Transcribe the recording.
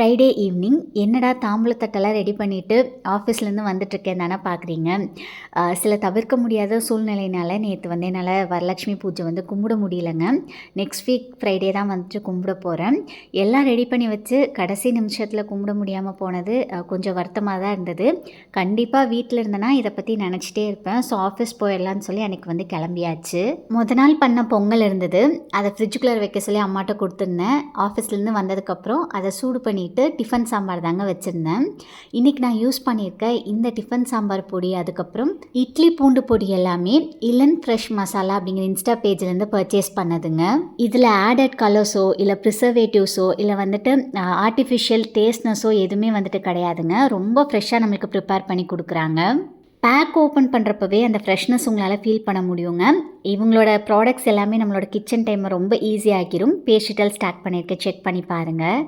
Friday evening என்னடா தாம்பூலத்தட்டெல்லாம் ready பண்ணிவிட்டு ஆஃபீஸ்லேருந்து வந்துட்டுருக்கேன் தானே பார்க்குறீங்க. சில தவிர்க்க முடியாத சூழ்நிலையினால நேற்று வந்து என்னால் வரலட்சுமி பூஜை வந்து கும்பிட முடியலைங்க. நெக்ஸ்ட் வீக் ஃப்ரைடே தான் வந்துட்டு கும்பிட போகிறேன். எல்லாம் ரெடி பண்ணி வச்சு கடைசி நிமிஷத்தில் கும்பிட முடியாமல் போனது கொஞ்சம் வருத்தமாக தான் இருந்தது. கண்டிப்பாக வீட்டில் இருந்தேன்னா இதை பற்றி நினச்சிட்டே இருப்பேன். ஸோ ஆஃபீஸ் போயிடலான்னு சொல்லி அன்றைக்கி வந்து கிளம்பியாச்சு. நாள் பண்ண பொங்கல் இருந்தது, அதை ஃப்ரிட்ஜுக்குள்ளே வைக்க சொல்லி அம்மாட்ட கொடுத்துருந்தேன். ஆஃபீஸ்லேருந்து வந்ததுக்கப்புறம் அதை சூடு பண்ணிவிட்டு டிஃபன் சாம்பார் தாங்க வச்சுருந்தேன். இன்றைக்கி நான் யூஸ் பண்ணியிருக்க இந்த டிஃபன் சாம்பார் பொடி, அதுக்கப்புறம் இட்லி பூண்டு பொடி எல்லாமே இளன் ஃப்ரெஷ் மசாலா அப்படிங்கிற இன்ஸ்டா பேஜ்லேருந்து பர்ச்சேஸ் பண்ணதுங்க. இதில் ஆடட் கலர்ஸோ இல்லை ப்ரிசர்வேட்டிவ்ஸோ இல்லை வந்துட்டு ஆர்டிஃபிஷியல் டேஸ்ட்னஸோ எதுவுமே வந்துட்டு கிடையாதுங்க. ரொம்ப ஃப்ரெஷ்ஷாக நம்மளுக்கு ப்ரிப்பேர் பண்ணி கொடுக்குறாங்க. பேக் ஓப்பன் பண்ணுறப்பவே அந்த ஃப்ரெஷ்னஸ் உங்களால் ஃபீல் பண்ண முடியுங்க. இவங்களோட ப்ராடக்ட்ஸ் எல்லாமே நம்மளோட கிச்சன் டைமை ரொம்ப ஈஸியாகிரும். பேஜ் டீட்டெயில் ஸ்டார்ட் பண்ணியிருக்கேன், செக் பண்ணி பாருங்கள்.